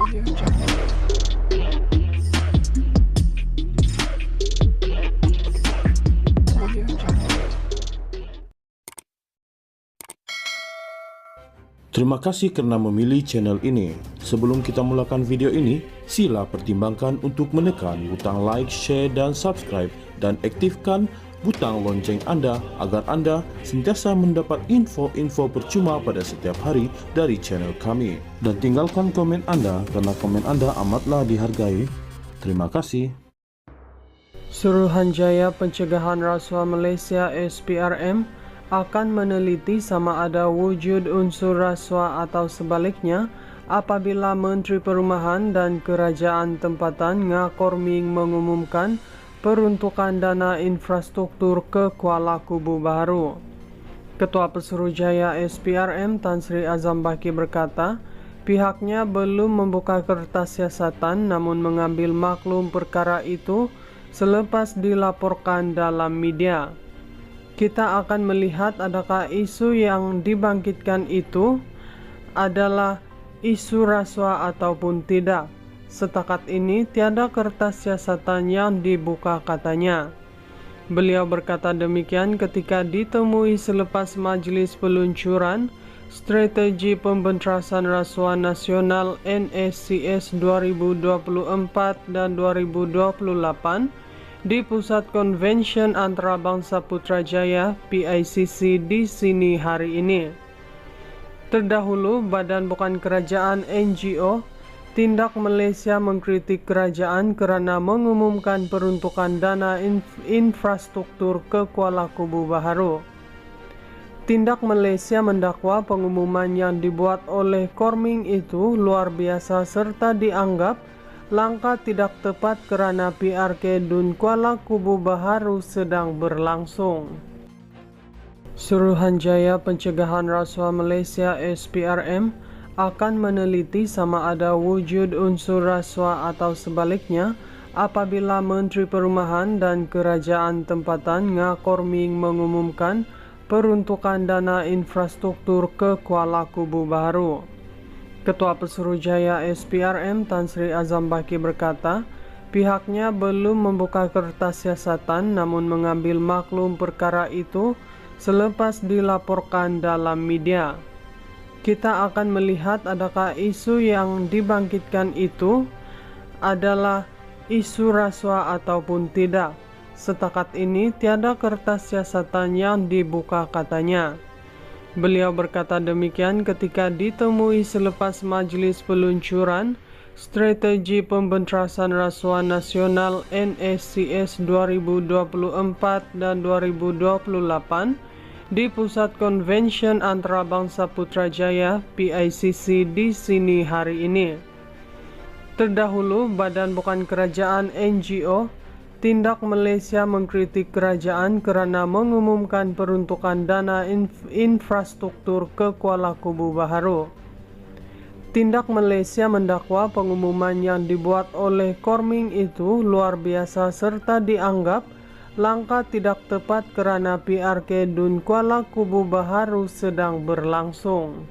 Terima kasih karena memilih channel ini. Sebelum kita mulakan video ini, sila pertimbangkan untuk menekan butang like, share, dan subscribe, dan aktifkan butang lonceng Anda agar Anda sentiasa mendapat info-info percuma pada setiap hari dari channel kami. Dan tinggalkan komen Anda karena komen Anda amatlah dihargai. Terima kasih. Suruhanjaya Pencegahan Rasuah Malaysia (SPRM) akan meneliti sama ada wujud unsur rasuah atau sebaliknya apabila Menteri Perumahan dan Kerajaan Tempatan Ngakor Ming mengumumkan peruntukan dana infrastruktur ke Kuala Kubu Baharu. Ketua Pesuruhjaya SPRM Tan Sri Azam Baki berkata, pihaknya belum membuka kertas siasatan namun mengambil maklum perkara itu selepas dilaporkan dalam media. Kita akan melihat adakah isu yang dibangkitkan itu adalah isu rasuah ataupun tidak. Setakat ini tiada kertas siasatan yang dibuka, katanya. Beliau berkata demikian ketika ditemui selepas Majlis Peluncuran Strategi Pembentasan Rasuah Nasional NSCS 2024 dan 2028 di Pusat Konvensyen Antarabangsa Putrajaya PICC di sini hari ini. Terdahulu, Badan Bukan Kerajaan NGO Tindak Malaysia mengkritik kerajaan kerana mengumumkan peruntukan dana infrastruktur ke Kuala Kubu Baharu. Tindak Malaysia mendakwa pengumuman yang dibuat oleh Korming itu luar biasa serta dianggap langkah tidak tepat kerana PRK Dun Kuala Kubu Baharu sedang berlangsung. Suruhanjaya Pencegahan Rasuah Malaysia (SPRM) akan meneliti sama ada wujud unsur rasuah atau sebaliknya apabila Menteri Perumahan dan Kerajaan Tempatan Ngakor Ming mengumumkan peruntukan dana infrastruktur ke Kuala Kubu Baharu. Ketua Pesuruhjaya SPRM Tan Sri Azam Baki berkata, pihaknya belum membuka kertas siasatan namun mengambil maklum perkara itu selepas dilaporkan dalam media. Kita akan melihat adakah isu yang dibangkitkan itu adalah isu rasuah ataupun tidak. Setakat ini tiada kertas siasatan yang dibuka, katanya. Beliau berkata demikian ketika ditemui selepas Majlis Peluncuran Strategi Pembentasan Rasuah Nasional NSCS 2024 dan 2028 di Pusat Konvensyen Antarabangsa Putrajaya PICC di sini hari ini. Terdahulu, Badan Bukan Kerajaan NGO Tindak Malaysia mengkritik kerajaan kerana mengumumkan peruntukan dana infrastruktur ke Kuala Kubu Baharu. Tindak Malaysia mendakwa pengumuman yang dibuat oleh Korming itu luar biasa serta dianggap langkah tidak tepat kerana PRK Dun Kuala Kubu Baharu sedang berlangsung.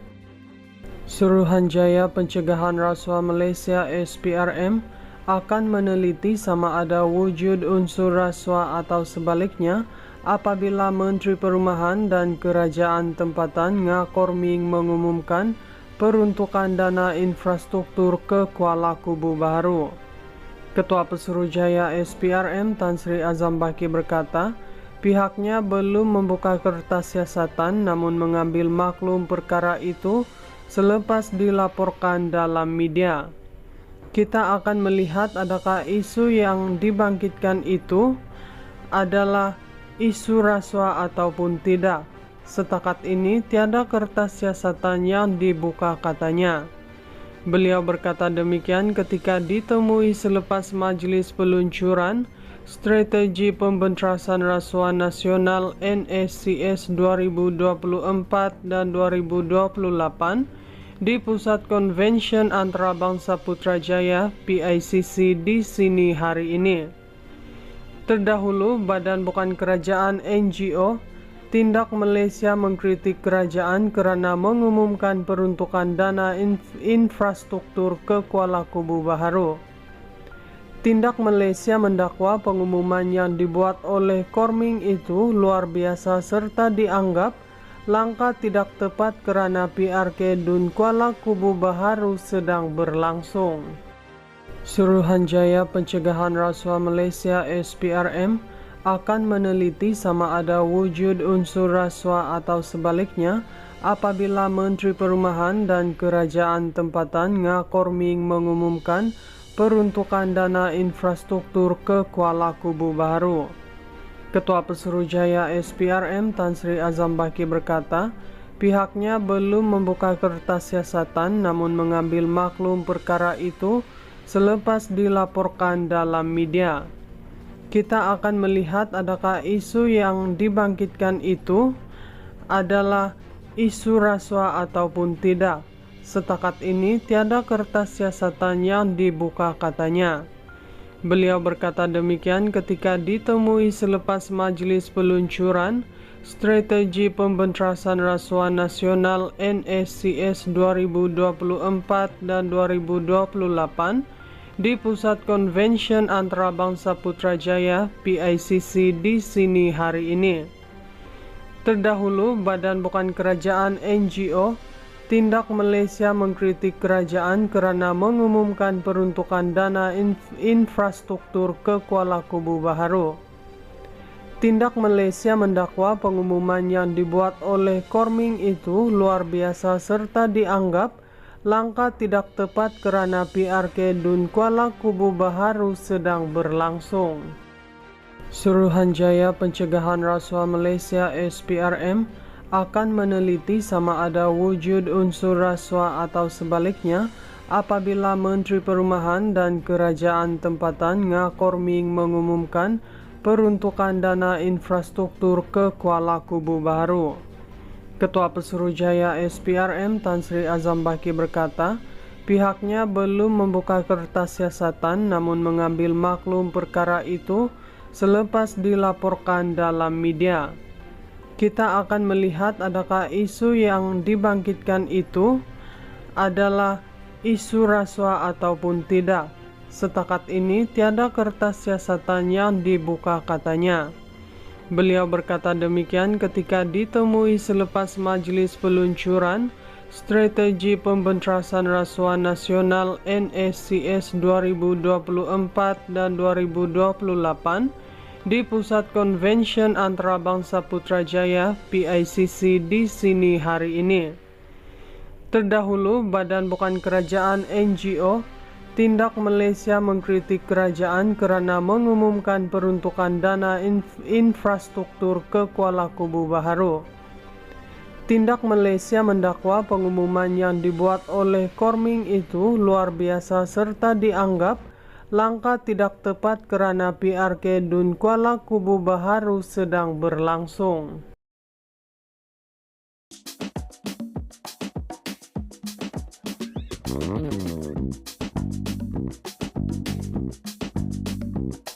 Suruhanjaya Pencegahan Rasuah Malaysia (SPRM) akan meneliti sama ada wujud unsur rasuah atau sebaliknya apabila Menteri Perumahan dan Kerajaan Tempatan Ngakor Ming mengumumkan peruntukan dana infrastruktur ke Kuala Kubu Baharu. Ketua Pesuruhjaya SPRM Tan Sri Azam Baki berkata, pihaknya belum membuka kertas siasatan namun mengambil maklum perkara itu selepas dilaporkan dalam media. Kita akan melihat adakah isu yang dibangkitkan itu adalah isu rasuah ataupun tidak. Setakat ini tiada kertas siasatan yang dibuka, katanya. Beliau berkata demikian ketika ditemui selepas Majlis Peluncuran Strategi Pembentasan Rasuah Nasional NSCS 2024 dan 2028 di Pusat Konvensyen Antarabangsa Putrajaya PICC di sini hari ini. Terdahulu, Badan Bukan Kerajaan NGO Tindak Malaysia mengkritik kerajaan kerana mengumumkan peruntukan dana infrastruktur ke Kuala Kubu Baharu. Tindak Malaysia mendakwa pengumuman yang dibuat oleh Korming itu luar biasa serta dianggap langkah tidak tepat kerana PRK Dun Kuala Kubu Baharu sedang berlangsung. Suruhanjaya Pencegahan Rasuah Malaysia SPRM akan meneliti sama ada wujud unsur rasuah atau sebaliknya apabila Menteri Perumahan dan Kerajaan Tempatan Korming mengumumkan peruntukan dana infrastruktur ke Kuala Kubu Baharu. Ketua Pesuruhjaya SPRM Tan Sri Azam Baki berkata, pihaknya belum membuka kertas siasatan namun mengambil maklum perkara itu selepas dilaporkan dalam media. Kita akan melihat adakah isu yang dibangkitkan itu adalah isu rasuah ataupun tidak. Setakat ini tiada kertas siasatan yang dibuka, katanya. Beliau berkata demikian ketika ditemui selepas majlis peluncuran Strategi Pembentasan Rasuah Nasional NSCS 2024 dan 2028 di Pusat Konvensyen Antarabangsa Putrajaya PICC di sini hari ini. Terdahulu, Badan Bukan Kerajaan NGO Tindak Malaysia mengkritik kerajaan kerana mengumumkan peruntukan dana infrastruktur ke Kuala Kubu Baharu. Tindak Malaysia mendakwa pengumuman yang dibuat oleh Korming itu luar biasa serta dianggap langkah tidak tepat kerana PRK Dun Kuala Kubu Baharu sedang berlangsung. Suruhanjaya Pencegahan Rasuah Malaysia SPRM akan meneliti sama ada wujud unsur rasuah atau sebaliknya apabila Menteri Perumahan dan Kerajaan Tempatan Korming mengumumkan peruntukan dana infrastruktur ke Kuala Kubu Baharu. Ketua Pesuruhjaya SPRM Tan Sri Azam Baki berkata, pihaknya belum membuka kertas siasatan namun mengambil maklum perkara itu selepas dilaporkan dalam media. Kita akan melihat adakah isu yang dibangkitkan itu adalah isu rasuah ataupun tidak. Setakat ini tiada kertas siasatan yang dibuka, katanya. Beliau berkata demikian ketika ditemui selepas majlis peluncuran Strategi Pembentasan Rasuah Nasional NSCS 2024 dan 2028 di Pusat Konvensyen Antarabangsa Putrajaya PICC di sini hari ini. Terdahulu, Badan Bukan Kerajaan NGO Tindak Malaysia mengkritik kerajaan kerana mengumumkan peruntukan dana infrastruktur ke Kuala Kubu Baharu. Tindak Malaysia mendakwa pengumuman yang dibuat oleh Korming itu luar biasa serta dianggap langkah tidak tepat kerana PRK Dun Kuala Kubu Baharu sedang berlangsung.